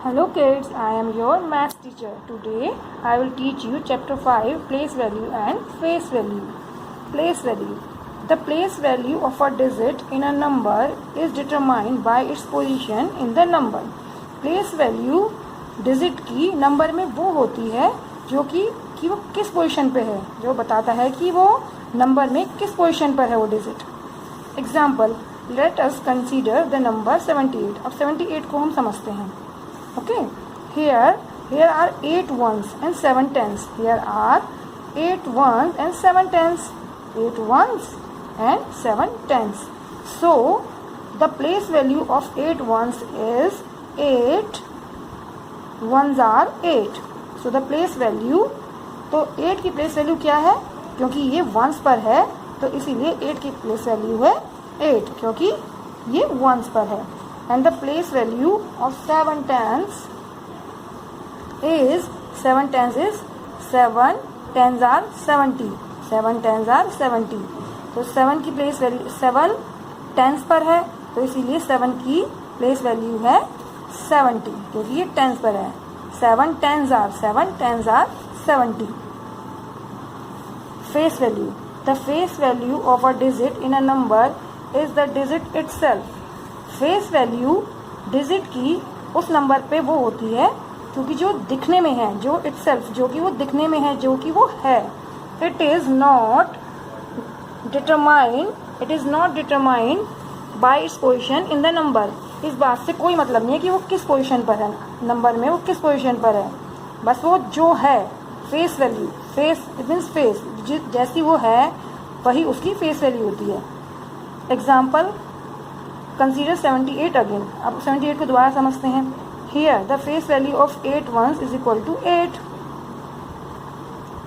Hello kids, I am your math teacher. Today I will teach you chapter 5 place value and face value. Place value. The place value of a digit in a number is determined by its position in the number. Place value digit की number में वो होती है जो कि वो किस position पे है, जो बताता है कि वो नंबर में किस पोजीशन पर है वो digit. Example, let us consider the number 78. अब 78 को हम समझते हैं. Okay, here are 8 ones and 7 tens. Here are 8 ones and 7 tens. 8 ones and 7 tens. So the place value of 8 ones is 8 ones are 8. So the place value, तो 8 की place value क्या है? क्योंकि ये ones पर है तो इसीलिए 8 की place value है 8, क्योंकि ये ones पर है. And the place value of 7 tens is 7 tens are 70. 7 tens are 70. तो 7 की place value 7 tens पर है तो इसीलिए 7 की place value है 70, क्योंकि ये tens पर है. 7 tens are 70. Face value. The face value of a digit in a number is the digit itself. Face value digit की उस नंबर पे वो होती है क्योंकि जो दिखने में है, जो इटसेल्फ, जो कि वो दिखने में है, जो कि वो है. It is not determined by its position in the number. इस बात से कोई मतलब नहीं है कि वो किस पोजीशन पर है, नंबर में वो किस पोजीशन पर है. बस वो जो है face value, face means face, जैसी वो है वही उसकी फेस वैल्यू होती है. Example, consider 78 again. अब 78 को दोबारा समझते हैं. Here the face value of 8 ones is equal to 8.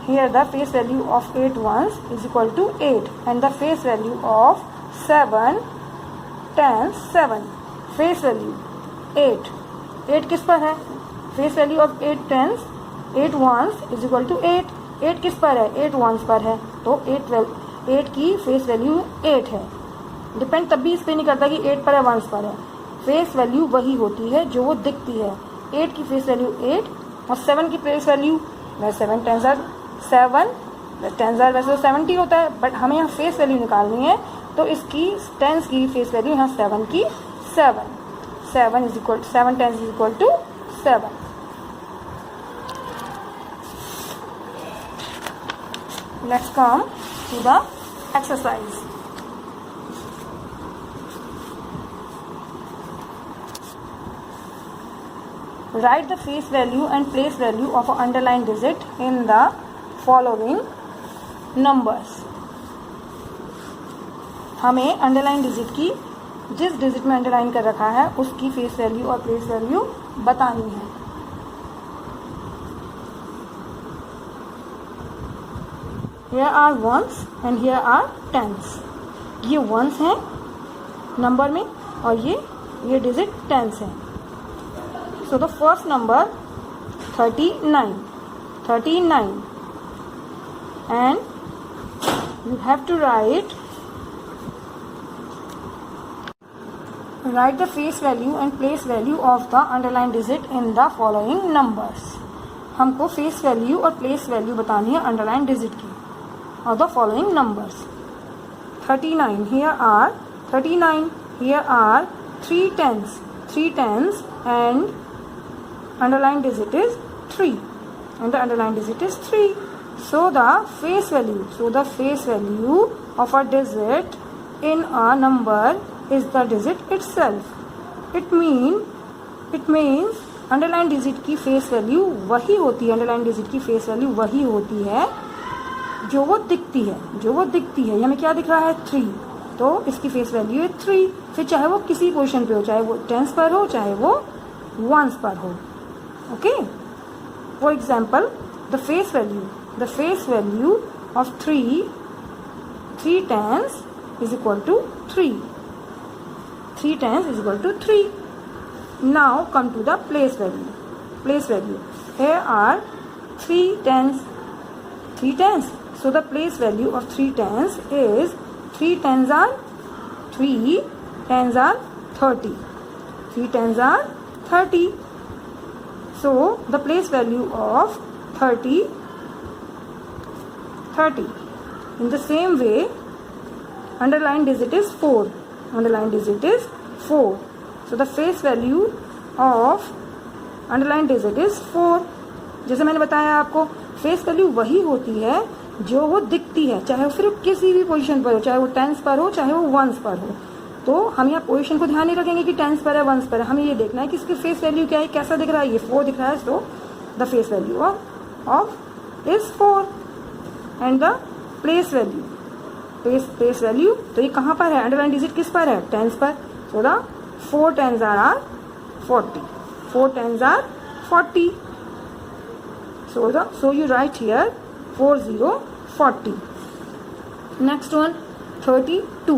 Here the face value of 8 ones is equal to 8 and the face value of 7 tens 7. Face value 8. 8 किस पर है? Face value of 8 tens 8 ones is equal to 8. 8 किस पर है? 8 ones पर है तो 8 की फेस वैल्यू 8 है. डिपेंड तब भी इस पर नहीं करता कि 8 पर है 1 पर है. फेस वैल्यू वही होती है जो वो दिखती है. 8 की फेस वैल्यू 8 और 7 की face value 7 tens are 7. tens are वैसे तो 70 होता है बट हमें यहाँ फेस वैल्यू निकालनी है तो इसकी टेंस की फेस वैल्यू यहाँ 7 की 7. 7 tens is equal to 7. Let's come to the exercise. Write the face value and place value of an underlined digit in the following numbers. हमें अंडरलाइन डिजिट की, जिस डिजिट में अंडरलाइन कर रखा है उसकी फेस वैल्यू और प्लेस वैल्यू बतानी है. Here are ones and here are tens. ये ones हैं नंबर में और ये डिजिट tens है. So the first number 39 and you have to write the face value and place value of the underlined digit in the following numbers. हमको face value और place value बतानी है underlined digit की और the following numbers. 39, here are 39. Here are 3 tens and underlined digit is 3 and the underlined digit is 3. So the face value of a digit in a number is the digit itself. It means underlined digit की face value वही होती है, underlined digit की face value वही होती है जो वो दिखती है. हमें क्या दिख रहा है? 3. तो इसकी face value है 3. फिर चाहे वो किसी पोजीशन पे हो, चाहे वो tens पर हो, चाहे वो ones पर हो. Okay, for example, the face value of 3 tens is equal to 3. 3 tens is equal to 3. Now come to the place value. Here are 3 tens. So the place value of 3 tens is 3 tens are 30. 3 tens are 30. So the place value of 30. In the same way, underlined digit is 4. Underlined digit is 4. So the face value of underlined digit is 4. जैसे मैंने बताया आपको, face value वही होती है जो वो दिखती है, चाहे वो फिर किसी भी पोजीशन पर हो, चाहे वो टेंस पर हो, चाहे वो वंस पर हो. तो हम यहाँ पोजीशन को ध्यान नहीं रखेंगे कि टेंस पर है, वंस पर है. हमें ये देखना है कि इसकी फेस वैल्यू क्या है, कैसा दिख रहा है. ये 4 दिख रहा है, सो the face value of is 4. And the place value, place value, तो ये कहाँ पर है, अंडरलाइन डिजिट किस पर है, टेंस पर. So the 4 10s are 40. 4 10s are 40. So you write here 40 40. Next one, 32,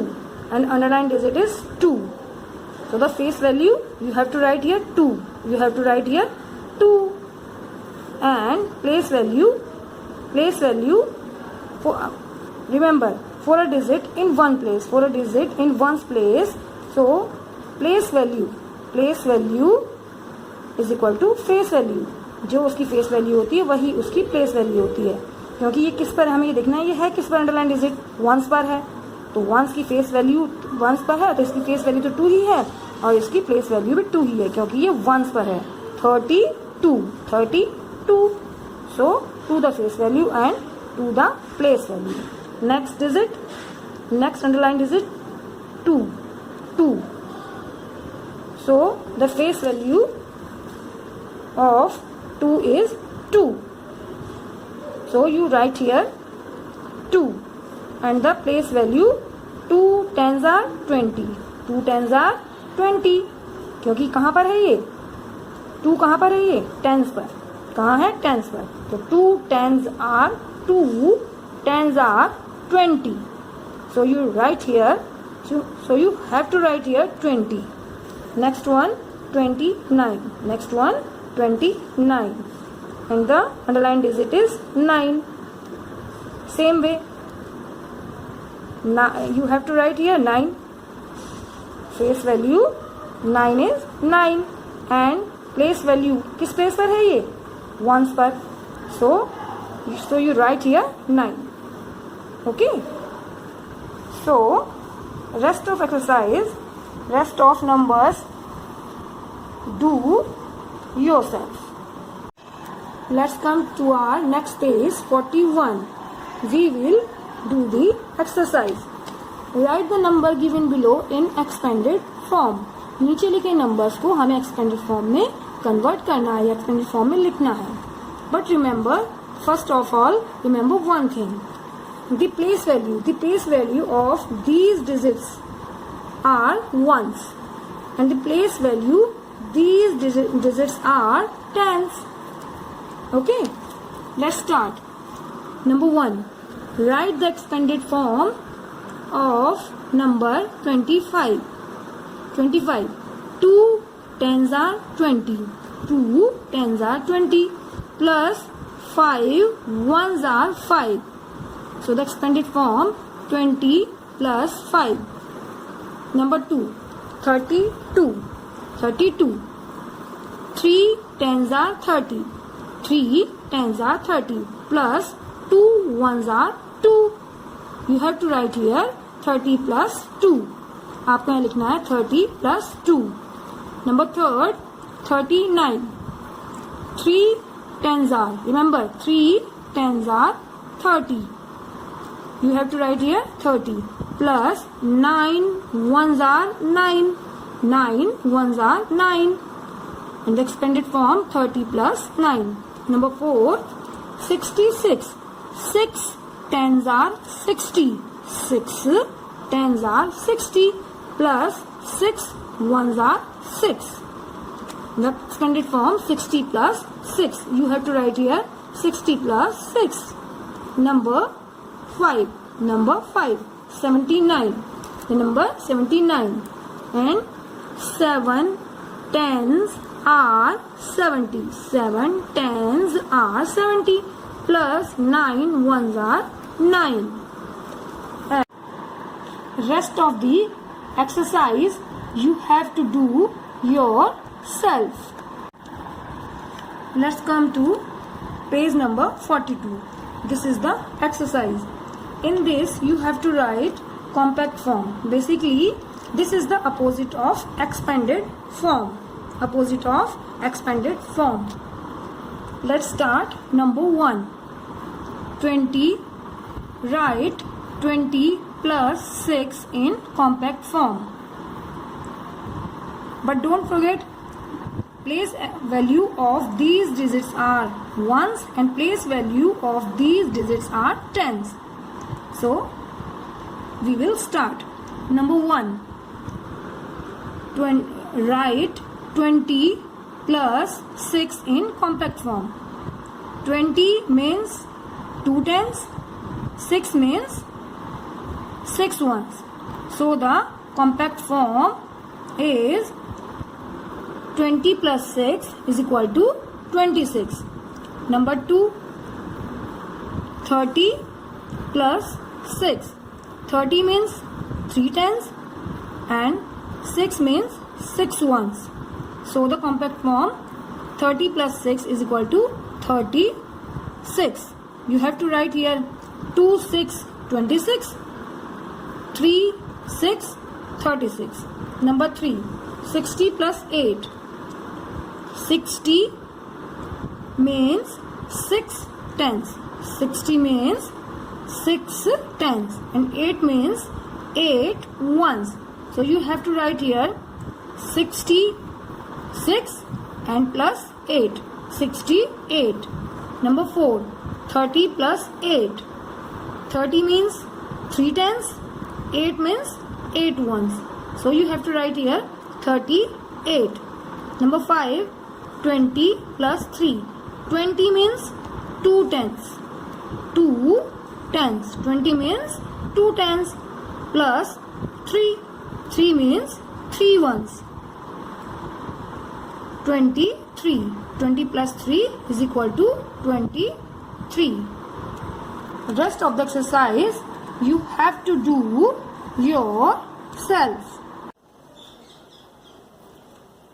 and underlined digit is 2. So the face value you have to write here 2. You have to write here 2. And place value for, remember, for a digit in one place, for a digit in one's place. So place value is equal to face value. जो उसकी face value होती है वही उसकी place value होती है. क्योंकि ये किस पर, हमें ये देखना है ये है किस पर, अंडरलाइन डिजिट वंस पर है, तो वंस की फेस वैल्यू वंस पर है, तो इसकी फेस वैल्यू तो 2 ही है और इसकी प्लेस वैल्यू भी 2 ही है क्योंकि ये वंस पर है. 32. So to the face value and to the place value. Next digit, next underline digit 2. So the face value of 2 is 2. So you write here 2, and the place value 2 10s are 20. 2 10s are 20. क्योंकि कहाँ पर है ये 2, कहाँ पर है ये tense पर, कहाँ है टेंस पर. तो 2 10s are 20. So you write here, so you have to write here 20. Next one 29. Next one 29, and the underlined digit is 9. Same way, you have to write here 9. Face value 9 is 9, and place value किस place पर है ये, ones पर. So you write here 9. Okay. So rest of exercise, rest of numbers do yourself. Let's come to our next page 41. We will do the exercise. Write the number given below in expanded form. नीचे लिखे numbers को हमें expanded form में convert करना है, expanded form में लिखना है. But remember, first of all remember one thing, the place value of these digits are ones, and the place value these digits are tens. Okay, let's start. Number 1, write the expanded form of number 25. 2 10s are 20. 2 10s are 20 plus 5 1s are 5. So the expanded form 20 plus 5. Number 2, 32. 3 10s are 30. 3 10s are 30 plus 2 1s are 2. You have to write here 30 plus 2. आपको यहाँ लिखना है 30 plus 2. Number 3, 39. 3 10s are, remember 3 10s are 30. You have to write here 30 plus 9 1s are 9. 9 1s are 9, and the expanded form 30 plus 9. Number 4, 66. 6 10s are 60. 6 10s are 60 plus 6 1s are 6. The expanded form 60 plus 6. You have to write here 60 plus 6. Number 5. 79. The number 79, and 7 10s are 70. 7 10s are 70 plus 9 1s are 9. And rest of the exercise you have to do yourself. Let's come to page number 42. This is the exercise. In this you have to write compact form. Basically this is the opposite of expanded form. Opposite of expanded form. Let's start. Number 1. 20. Write 20 plus 6 in compact form. But don't forget, place value of these digits are ones and place value of these digits are tens. So we will start. Number 1. Write 20 plus 6 in compact form. 20 means 2 tens, 6 means 6 ones. So the compact form is 20 plus 6 is equal to 26. Number 2. 30 plus 6. 30 means 3 tens and 6 means 6 ones. So the compact form 30 plus 6 is equal to 36. You have to write here 2 6 26, 3 6 36. Number 3. 60 plus 8. 60 means 6 tens. 60 means 6 tens and 8 means 8 ones. So you have to write here 66 and plus 8. 68. Number 4. 30 plus 8. 30 means 3 tens. 8 means 8 ones. So you have to write here 38. Number 5. 20 plus 3. 20 means 2 tens. 2 tens. 20 means 2 tens plus 3. 3 means 3 ones. 23. 20 plus 3 is equal to 23. Rest of the exercise you have to do yourself.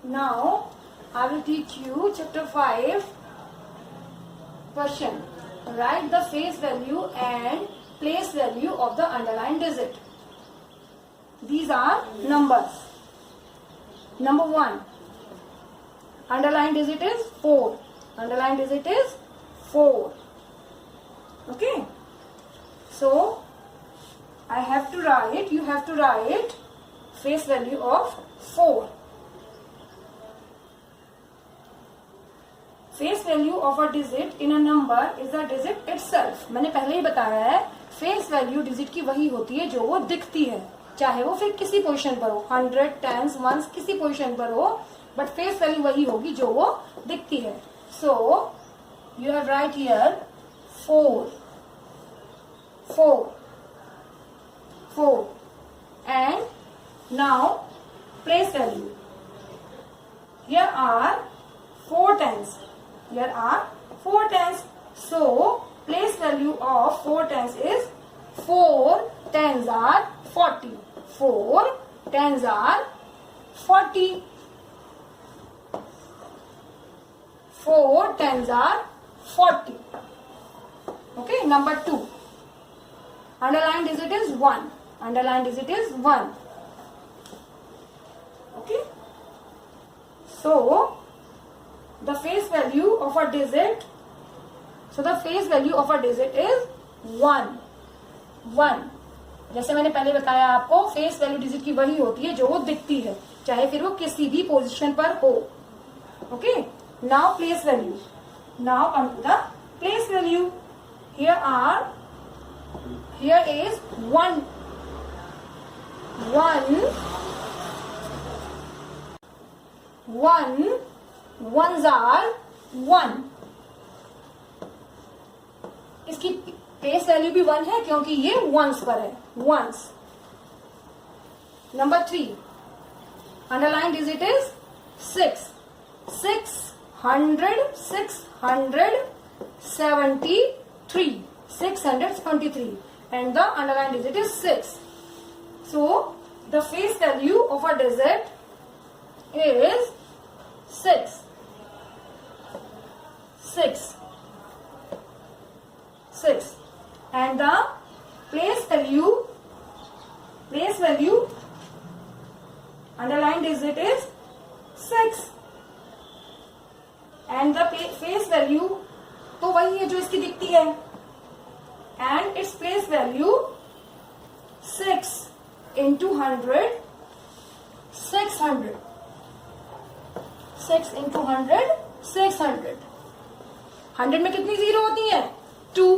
Now I will teach you chapter 5 question. Write the face value and place value of the underlined digit. These are numbers. Number 1. Underlined digit is 4. Underlined digit is 4. Okay. So I have to write, you have to write face value of 4. Face value of a digit in a number is the digit itself. मैंने पहले ही बताया है face value digit की वही होती है जो वो दिखती है, चाहे वो फिर किसी पोजीशन पर हो, 100 10s 1s किसी पोजीशन पर हो, बट फेस वैल्यू वही होगी जो वो दिखती है. So you have write here 4 and now place value. Here are 4 tens. Here are 4 tens. So place value of 4 tens is 4 tens are 40. 4 tens are 40. 4 tens are 40. Okay. Number 2. Underlined digit is 1. Underlined digit is 1. Okay. So the face value of a digit, so the face value of a digit is 1. जैसे मैंने पहले बताया आपको face value digit की वही होती है जो वो दिखती है, चाहे फिर वो किसी भी पोजीशन पर हो. Okay. Now place value. Now come to the place value. Here is 1 ones are 1. इसकी फेस वैल्यू भी 1 है क्योंकि ये ones पर है. ones. Number 3. Underlined digit is 6. 673. And the underlined digit is 6. So the face value of a digit is 6. Value तो वही है जो इसकी दिखती है, and its place value 6 into 100, 600, 6 into 100, 600. 100 में कितनी जीरो होती है? 2.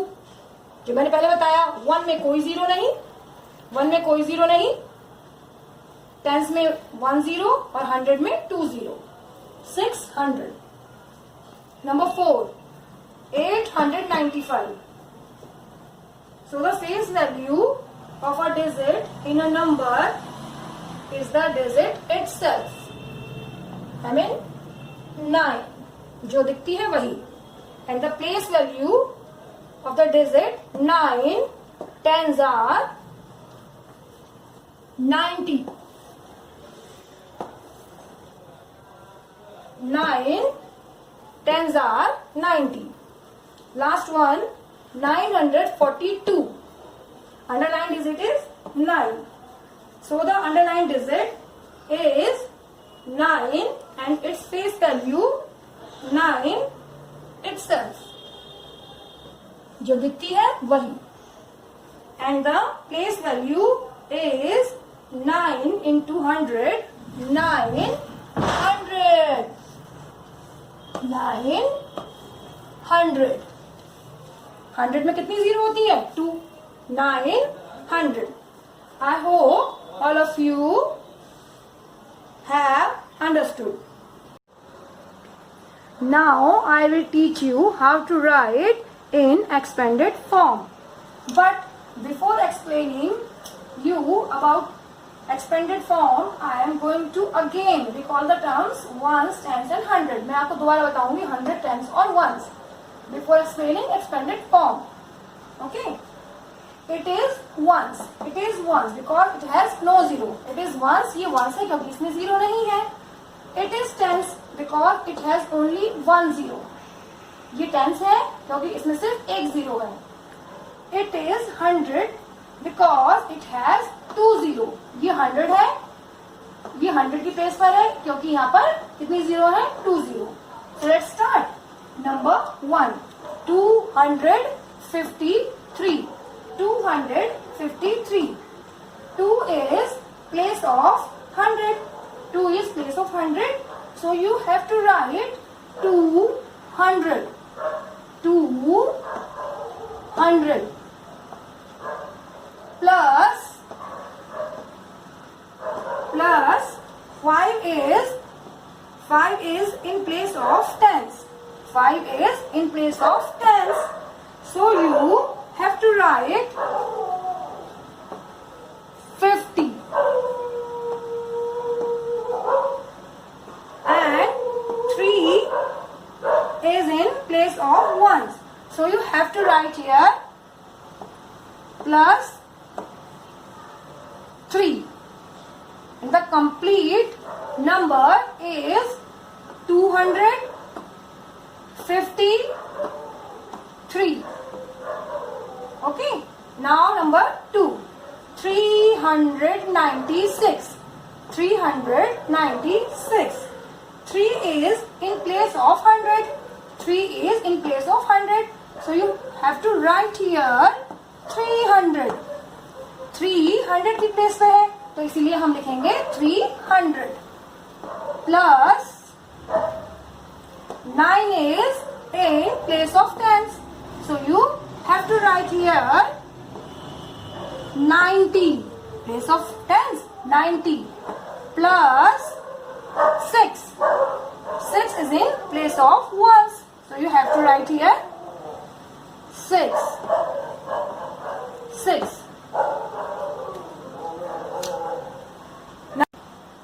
जो मैंने पहले बताया, 1 में कोई जीरो नहीं, 1 में कोई जीरो नहीं, टेंस में 1 जीरो और 100 में 2 zero. 600. Number 4, 895. So the face value of a digit in a number is the digit itself. I mean 9. जो दिखती है वही. And the place value of the digit 9, tens are 90. 9 tens are 90. Last one, 942. Underlined digit is 9. So the underlined digit is 9 and its face value 9 itself. जो दिखती है वही. And the place value is 9 into 100, 900. 900. 100 में कितनी zero होती है? 2. 900. I hope all of you have understood. Now I will teach you how to write in expanded form. But before explaining you about expanded form, I am going to again recall the terms ones, tens and hundred. मैं आपको दोबारा बताऊंगी 100, tens और ones before explaining expanded form. Okay? It is ones. It is ones because it has no zero. It is ones. ये ones है क्योंकि इसमें zero नहीं है. It is tens because it has only one zero. ये tens है क्योंकि इसमें सिर्फ एक zero है. It is 100 because it has 2 zero. ये 100 है, ये 100 की प्लेस पर है क्योंकि यहाँ पर कितनी जीरो है? 2 zero. So let's start. Number 1, 253. 253. 2 is place of 100. 2 is place of 100. So you have to write 200. 200 plus 5 is in place of tens. 5 is in place of tens. So you have to write 50. And 3 is in place of ones. So you have to write here plus 3. And the complete number is 253. Okay. Now number 2. 396. 396. 3 is in place of 100. 3 is in place of 100. So you have to write here 300. 300 की place पे है तो इसीलिए हम लिखेंगे 300 plus 9 is in place of tens. So you have to write here 90. Place of tens 90 plus 6. 6 is in place of ones. So you have to write here 6. 6.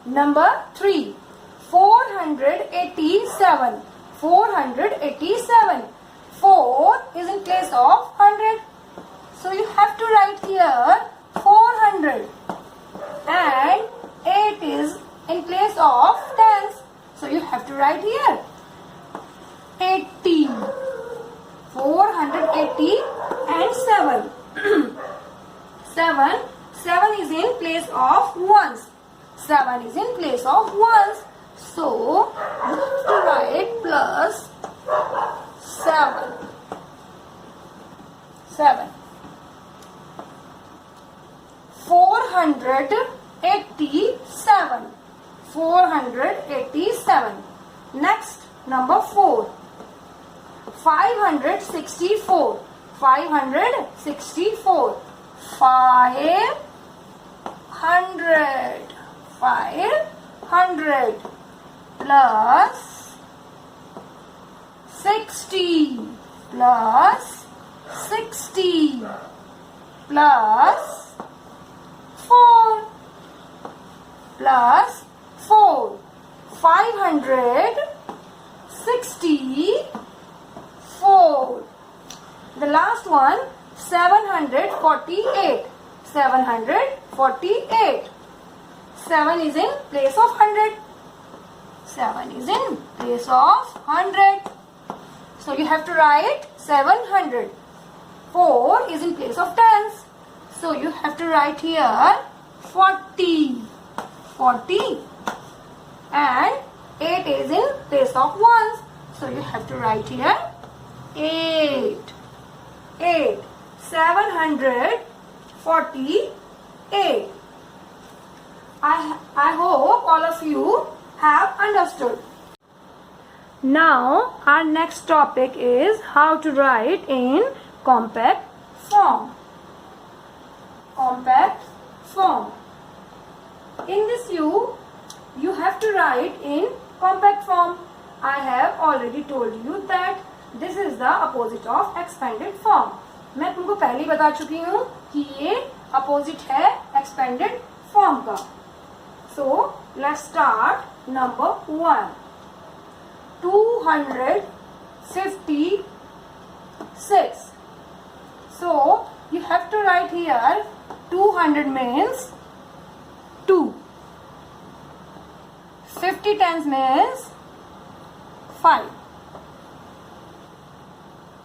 Number 3, 487. 487. 4 is in place of 100. So you have to write here 400. And 8 is in place of tens. So you have to write here 80. 480 and 7. 7 is in place of ones. 7 is in place of ones. So you have to write plus Number 4. 564. 564. 500. 500 plus 60 plus 60 plus 4 plus 4. 564. The last one, 748. 748. 7 is in place of 100. 7 is in place of 100. So you have to write 700. 4 is in place of tens. So you have to write here 40. 40. And 8 is in place of ones. So you have to write here 8. 8. 748. I hope all of you have understood. Now our next topic is how to write in compact form. Compact form. In this you have to write in compact form. I have already told you that this is the opposite of expanded form. मैं तुमको पहले ही बता चुकी हूँ कि ये opposite है expanded form का. So let's start. Number 1. 256. So you have to write here 200 means 2. 50 tens means 5.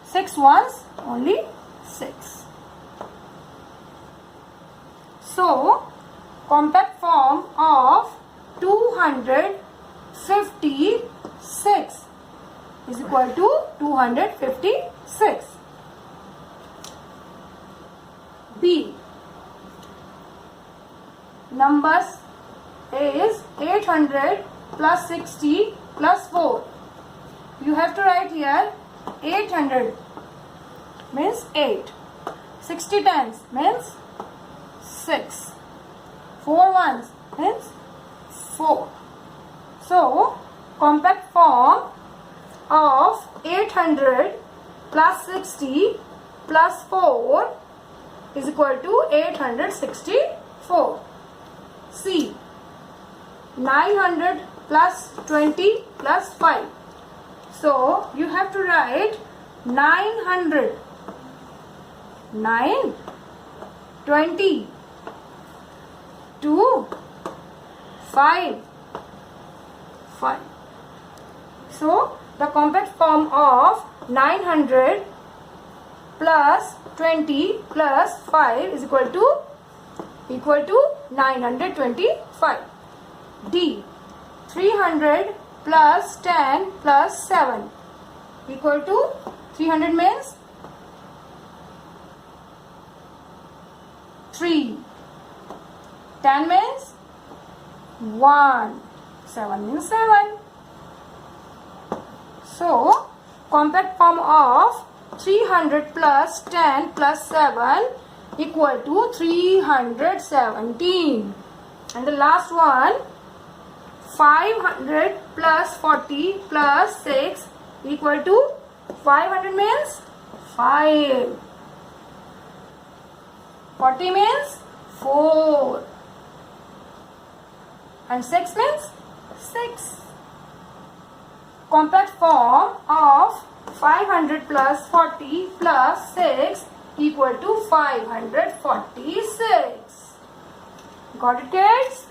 6 ones only 6. So compact form of 256 is equal to 256. B. Numbers is 800 plus 60 plus 4. You have to write here 800 means 8. 60 tens means 6. 4 ones means 4. So compact form of 800 plus 60 plus 4 is equal to 864. C. 900 plus 20 plus 5. So you have to write 900. 9, 20, 2, 5, 5. So the compact form of 900 plus 20 plus 5 is equal to 925. D. 300 plus 10 plus 7 equal to 300 means 3. 10 means 1. 7 means 7. So compact form of 300 plus 10 plus 7 equal to 317. And the last one, 500 plus 40 plus 6 equal to 500 means 5. 40 means 4. And 6 means 6. Compact form of 500 plus 40 plus 6 equal to 546. Got it, kids?